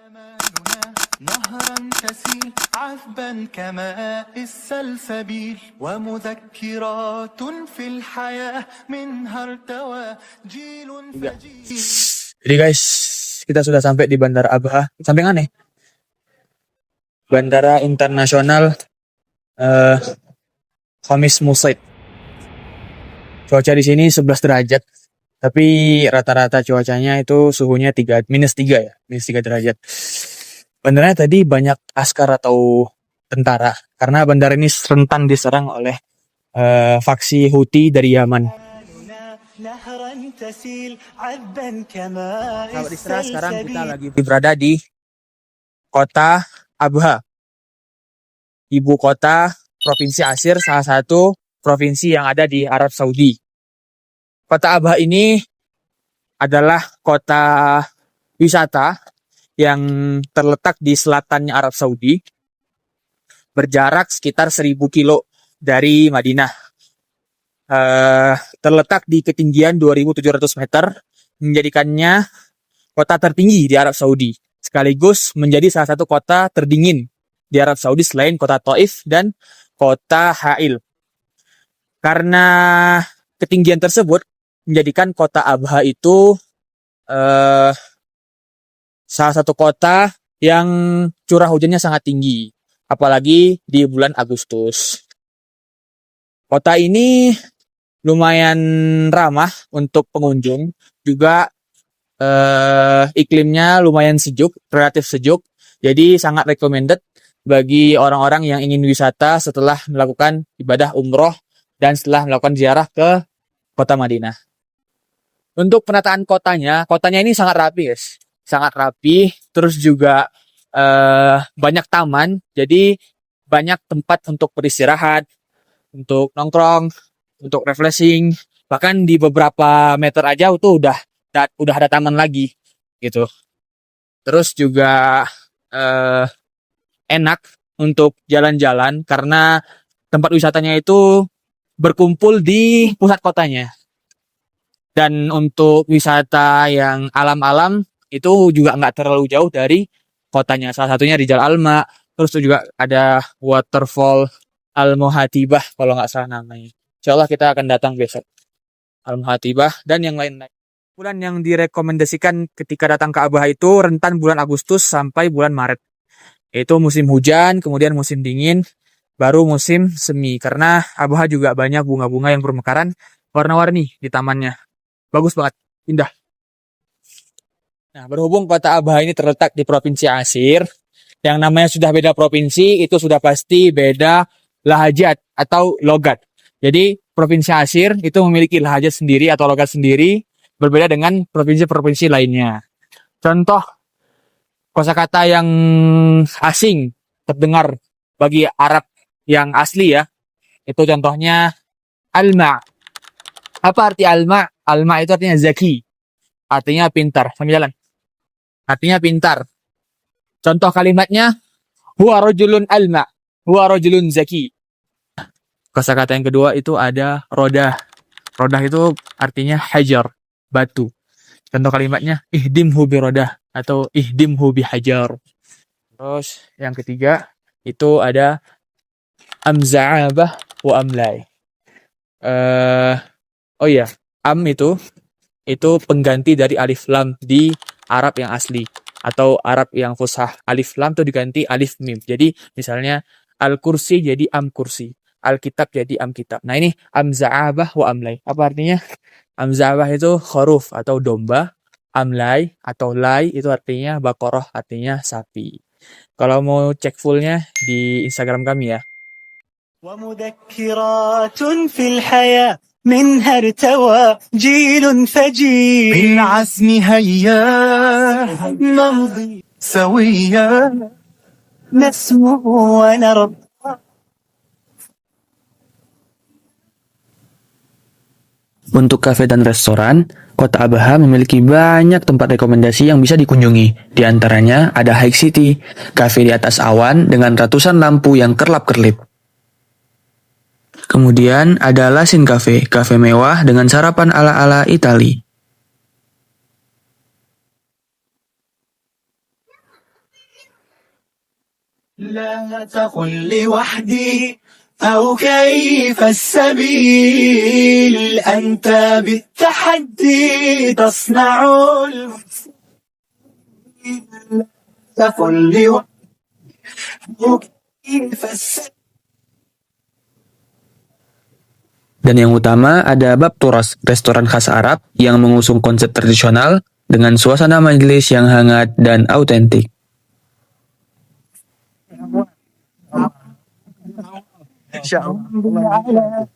نهرا تسيل عذبا كماء السلسبيل ومذكرات في الحياة منها ارتوى جيل فجيل. Jadi guys, kita sudah sampai di Bandara Abha. Sampai mana? Bandara Internasional Khamis Musaid. Cuaca di sini 11 derajat. Tapi rata-rata cuacanya itu suhunya -3 ya, -3 derajat. Bandaranya tadi banyak askar atau tentara karena bandara ini rentan diserang oleh faksi Houthi dari Yaman. Sahabat Isra, sekarang kita lagi berada di kota Abha, ibu kota Provinsi Asir, salah satu provinsi yang ada di Arab Saudi. Kota Abha ini adalah kota wisata yang terletak di selatannya Arab Saudi, berjarak sekitar 1000 kilo dari Madinah. Terletak di ketinggian 2.700 meter, menjadikannya kota tertinggi di Arab Saudi, sekaligus menjadi salah satu kota terdingin di Arab Saudi selain kota Taif dan kota Ha'il. Karena ketinggian tersebut menjadikan kota Abha itu salah satu kota yang curah hujannya sangat tinggi, apalagi di bulan Agustus. Kota ini lumayan ramah untuk pengunjung, juga iklimnya lumayan sejuk, relatif sejuk, jadi sangat recommended bagi orang-orang yang ingin wisata setelah melakukan ibadah umroh dan setelah melakukan ziarah ke kota Madinah. Untuk penataan kotanya ini sangat rapi guys. Sangat rapi, terus juga banyak taman, jadi banyak tempat untuk beristirahat, untuk nongkrong, untuk refreshing. Bahkan di beberapa meter aja itu udah ada taman lagi gitu. Terus juga enak untuk jalan-jalan karena tempat wisatanya itu berkumpul di pusat kotanya. Dan untuk wisata yang alam-alam itu juga nggak terlalu jauh dari kotanya. Salah satunya Rijal Alma, terus juga ada waterfall Al-Muhatibah kalau nggak salah namanya. Insyaallah kita akan datang besok. Al-Muhatibah dan yang lain-lain. Bulan yang direkomendasikan ketika datang ke Abha itu rentan bulan Agustus sampai bulan Maret. Itu musim hujan, kemudian musim dingin, baru musim semi. Karena Abha juga banyak bunga-bunga yang bermekaran warna-warni di tamannya. Bagus banget, indah. Nah, berhubung kota Abha ini terletak di Provinsi Asir, yang namanya sudah beda provinsi, itu sudah pasti beda lahajat atau logat. Jadi, Provinsi Asir itu memiliki lahajat sendiri atau logat sendiri, berbeda dengan provinsi-provinsi lainnya. Contoh kosakata yang asing terdengar bagi Arab yang asli ya, itu contohnya alma. Apa arti alma? Alma itu artinya zaki, artinya pintar. Sambil jalan. Artinya pintar. Contoh kalimatnya, huwa rajulun alma, huwa rajulun zaki. Kosakata yang kedua itu ada rodah. Rodah itu artinya hajar, batu. Contoh kalimatnya, ihdimhu bi rodah atau ihdimhu bi hajar. Terus yang ketiga itu ada amza'abah wa amlai. Oh iya, itu pengganti dari alif lam di Arab yang asli atau Arab yang fusah. Alif lam itu diganti alif mim. Jadi misalnya al-kursi jadi am-kursi, al-kitab jadi am-kitab. Nah ini amza'abah wa amlai. Apa artinya? Amza'abah itu khuruf atau domba, amlai atau lai itu artinya baqarah, artinya sapi. Kalau mau cek fullnya di Instagram kami ya. ومذكرات في الحياة منها ارتوى جيل فجيل بالعزم هيا نمضي سويا نسمو ونرضى. Untuk kafe dan restoran, Kota Abha memiliki banyak tempat rekomendasi yang bisa dikunjungi. Di antaranya ada High City, kafe di atas awan dengan ratusan lampu yang kerlap-kerlip. Kemudian ada Lasin Cafe, kafe mewah dengan sarapan ala-ala Itali. لا تقل لوحدي أو كيف السبيل أنت بالتحدي تصنع المستحيل لا تقل لوحدي أو كيف السبيل. Dan yang utama ada Bab Turas, restoran khas Arab yang mengusung konsep tradisional dengan suasana majelis yang hangat dan autentik.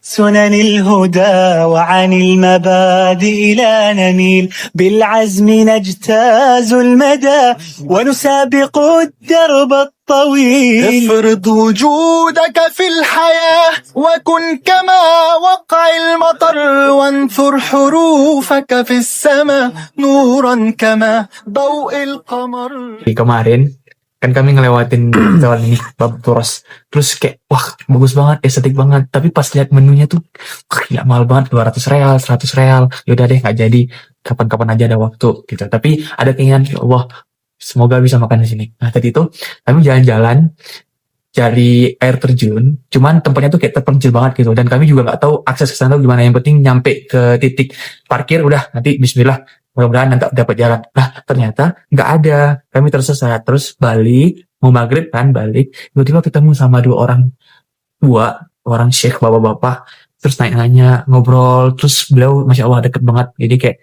سنن الهدى وعن المبادئ لا نميل بالعزم نجتاز المدى ونسابق الدرب الطويل. افرض وجودك في الحياة وكن كما وقع المطر وانثر حروفك في السماء نورا كما ضوء القمر. Kemarin kan kami ngelewatin jalan ini Bab Turas, terus kayak wah bagus banget, estetik banget, tapi pas lihat menunya tuh gila mahal banget, 200 real 100 real. Yaudah deh, nggak jadi, kapan-kapan aja ada waktu gitu. Tapi ada keinginan, ya Allah semoga bisa makan di sini. Nah tadi tuh kami jalan-jalan cari air terjun, cuman tempatnya tuh kayak terpencil banget gitu, dan kami juga nggak tahu akses ke sana tuh gimana. Yang penting nyampe ke titik parkir, udah nanti Bismillah, mudah-mudahan nanti dapat jalan. Nah ternyata nggak ada, kami tersesat, terus balik, mau maghrib kan balik, tiba-tiba ketemu sama dua orang syekh bapak-bapak, terus nanya ngobrol, terus beliau masya Allah deket banget, jadi kayak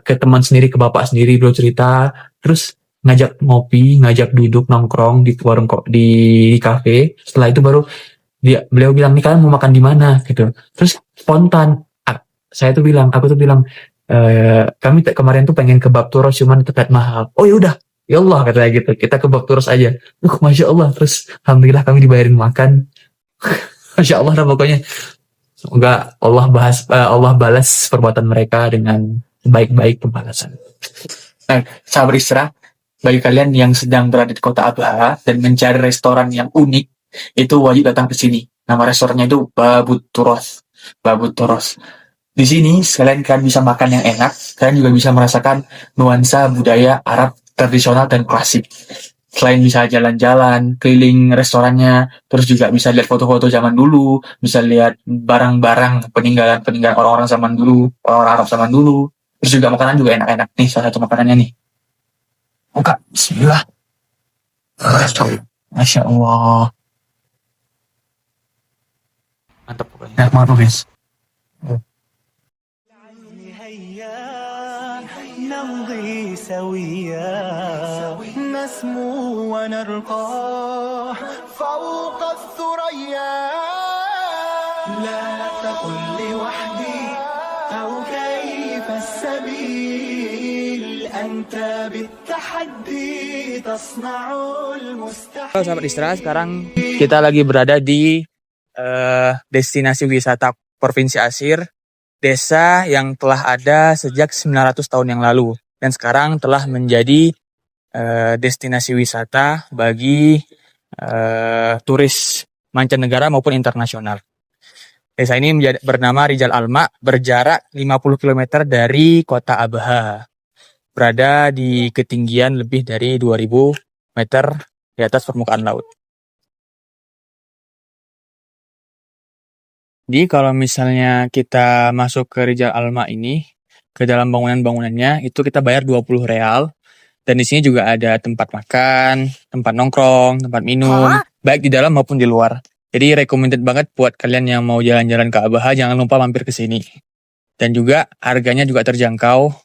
ke teman sendiri, ke bapak sendiri, beliau cerita, terus ngajak ngopi, ngajak duduk nongkrong di warung kok di kafe. Setelah itu baru beliau bilang, nih kalian mau makan di mana gitu. Terus spontan aku tuh bilang kami kemarin tuh pengen ke Bab Turos cuman tempat mahal. Oh ya udah, ya Allah katanya gitu, kita ke Bab Turos aja. Masya Allah, terus alhamdulillah kami dibayarin makan. Masya Allah lah pokoknya. Semoga Allah balas perbuatan mereka dengan baik-baik pembalasan. Nah, sahabat Isra, bagi kalian yang sedang berada di kota Abha dan mencari restoran yang unik, itu wajib datang ke sini. Nama restorannya itu Babut Turos. Babut Turos. Di sini selain kalian bisa makan yang enak, kalian juga bisa merasakan nuansa budaya Arab tradisional dan klasik. Selain bisa jalan-jalan, keliling restorannya, terus juga bisa lihat foto-foto zaman dulu, bisa lihat barang-barang peninggalan orang-orang zaman dulu, orang Arab zaman dulu. Terus juga makanan juga enak-enak. Nih salah satu makanannya nih. Buka, bismillah. Masya Allah. Mantap pokoknya. Enak banget guys. نمضي سويا نسمو ونرقى فوق الثريا لا تقل لوحدي أو كيف السبيل أنت بالتحدي تصنع المستحيل. Sahabat Isra, sekarang kita lagi berada di destinasi wisata Provinsi Asir, desa yang telah ada sejak 900 tahun yang lalu dan sekarang telah menjadi destinasi wisata bagi turis mancanegara maupun internasional. Desa ini bernama Rijal Alma, berjarak 50 km dari kota Abha, berada di ketinggian lebih dari 2000 meter di atas permukaan laut. Jadi kalau misalnya kita masuk ke Rijal Alma ini, ke dalam bangunan-bangunannya itu kita bayar 20 real. Dan di sini juga ada tempat makan, tempat nongkrong, tempat minum, baik di dalam maupun di luar. Jadi recommended banget buat kalian yang mau jalan-jalan ke Abha, jangan lupa mampir ke sini. Dan juga harganya juga terjangkau.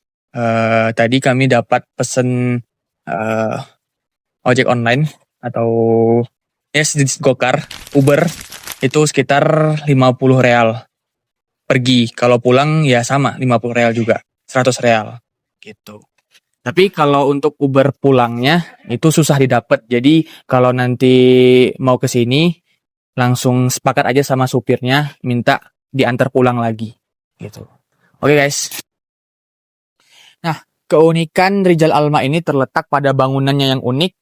Tadi kami dapat pesen ojek online atau sedikit gokar, Uber, itu sekitar 50 real pergi. Kalau pulang ya sama 50 real juga, 100 real gitu. Tapi kalau untuk Uber pulangnya itu susah didapat. Jadi kalau nanti mau ke sini langsung sepakat aja sama supirnya minta diantar pulang lagi gitu. Oke guys. Nah, keunikan Rijal Alma ini terletak pada bangunannya yang unik,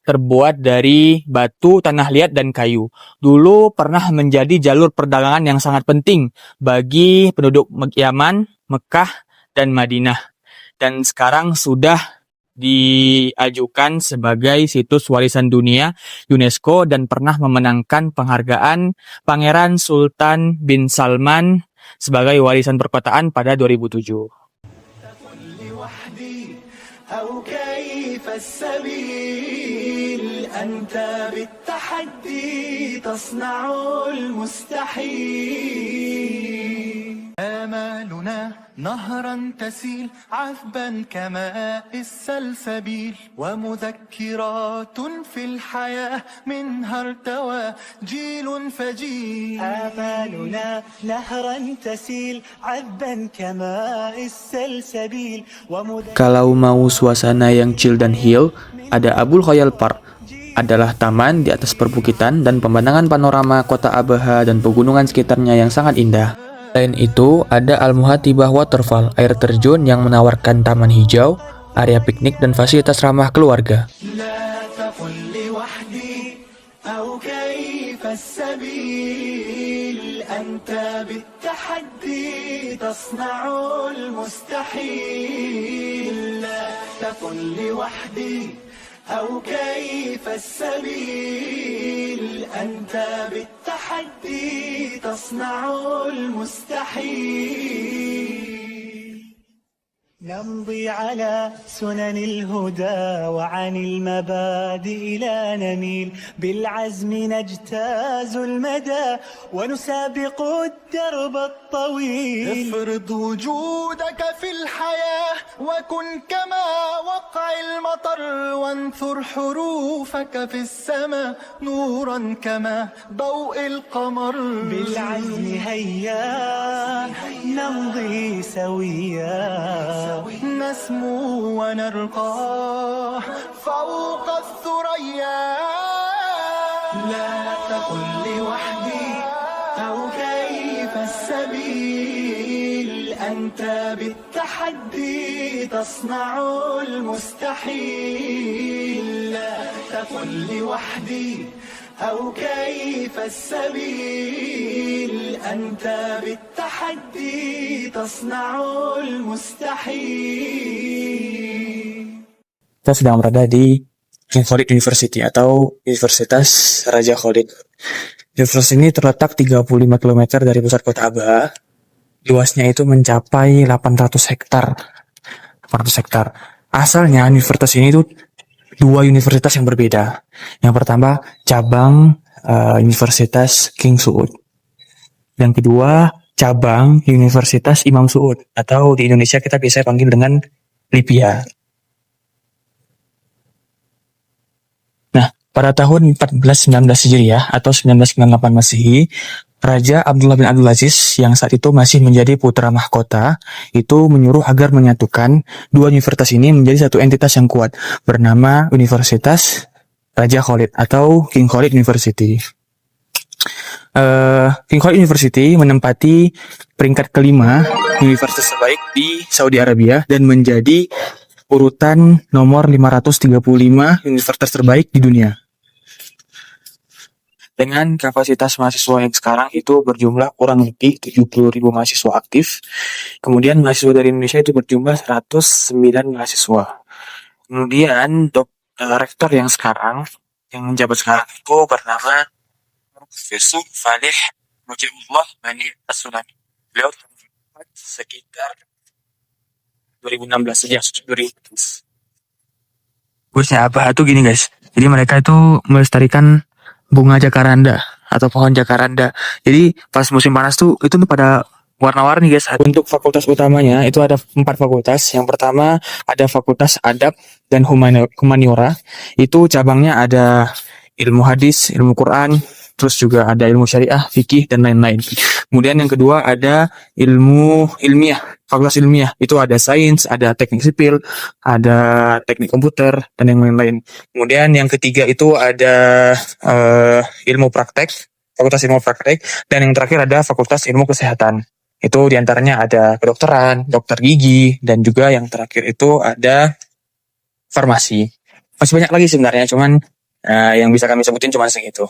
terbuat dari batu, tanah liat, dan kayu. Dulu pernah menjadi jalur perdagangan yang sangat penting bagi penduduk Yaman, Mekah, dan Madinah. Dan sekarang sudah diajukan sebagai situs warisan dunia UNESCO dan pernah memenangkan penghargaan Pangeran Sultan bin Salman sebagai warisan perkotaan pada 2007. لوحدي أو كيف السبيل أنت بالتحدي تصنع المستحيل آمالنا نهرا تسيل عذبا كماء السلسبيل ومذكرات في الحياة منها ارتوى جيل فجيل آمالنا نهرا تسيل عذبا كماء السلسبيل Kalau mau suasana yang chill dan hill, ada Abul Khoyal Park. Adalah taman di atas perbukitan dan pemandangan panorama kota Abaha dan pegunungan sekitarnya yang sangat indah. Selain itu, ada Al-Muhatibah Waterfall, air terjun yang menawarkan taman hijau, area piknik, dan fasilitas ramah keluarga. لا تقل لوحدي أو كيف السبيل أنت بالتحدي تصنع المستحيل لا تقل لوحدي أو كيف السبيل أنت بالتحدي تصنع المستحيل نمضي على سنن الهدى وعن المبادئ لا نميل بالعزم نجتاز المدى ونسابق الدرب الطويل افرض وجودك في الحياة وكن كما وقع المطر وانثر حروفك في السماء نورا كما ضوء القمر بالعزم هيا نمضي سويا نسمو ونرقى فوق الثريا لا تقل لوحدي أو كيف السبيل أنت بالتحدي تصنع المستحيل لا تقل لوحدي أو كيف السبيل أنت بالتحدي تصنع المستحيل. Kita sedang berada di King Khalid University atau Universitas Raja Khalid. Universitas ini terletak 35 km dari pusat kota Abaha. Luasnya itu mencapai 800 hektar. 800 hektar. Asalnya universitas ini itu dua universitas yang berbeda. Yang pertama, cabang Universitas King Saud. Yang kedua, cabang Universitas Imam Saud. Atau di Indonesia kita biasa panggil dengan Libya. Nah, pada tahun 1419 Hijriah atau 1998 Masehi, Raja Abdullah bin Abdul Aziz yang saat itu masih menjadi putra mahkota itu menyuruh agar menyatukan dua universitas ini menjadi satu entitas yang kuat bernama Universitas Raja Khalid atau King Khalid University. King Khalid University menempati peringkat kelima universitas terbaik di Saudi Arabia dan menjadi urutan nomor 535 universitas terbaik di dunia. Dengan kapasitas mahasiswa yang sekarang itu berjumlah kurang lebih 70.000 mahasiswa aktif. Kemudian mahasiswa dari Indonesia itu berjumlah 109 mahasiswa. Kemudian rektor yang sekarang, yang menjabat sekarang itu bernama Profesor Falih Mujibullah Bani As-Sulami. Beliau terlibat sekitar 2016 saja, 2016. Kursnya apa tuh gini guys. Jadi mereka itu melestarikan bunga jacaranda atau pohon jacaranda. Jadi pas musim panas tuh itu tuh pada warna-warni guys. Untuk fakultas utamanya itu ada 4 fakultas. Yang pertama ada Fakultas Adab dan Humaniora. Itu cabangnya ada ilmu hadis, ilmu Quran, terus juga ada ilmu syariah, fikih dan lain-lain. Kemudian yang kedua ada ilmu ilmiah, fakultas ilmiah. Itu ada sains, ada teknik sipil, ada teknik komputer dan yang lain-lain. Kemudian yang ketiga itu ada ilmu praktek, fakultas ilmu praktek, dan yang terakhir ada fakultas ilmu kesehatan. Itu diantaranya ada kedokteran, dokter gigi, dan juga yang terakhir itu ada farmasi. Masih banyak lagi sebenarnya, cuman yang bisa kami sebutin cuma segitu.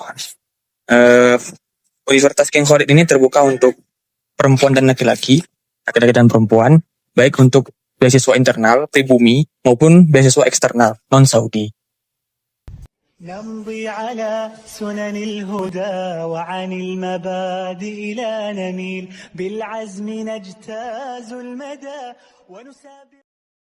Universitas King Khalid ini terbuka untuk perempuan dan laki-laki dan perempuan, baik untuk beasiswa internal, pribumi, maupun beasiswa eksternal, non-Saudi. نمضي على سنن الهدى وعن المبادئ لا نميل بالعزم نجتاز المدى ونسابق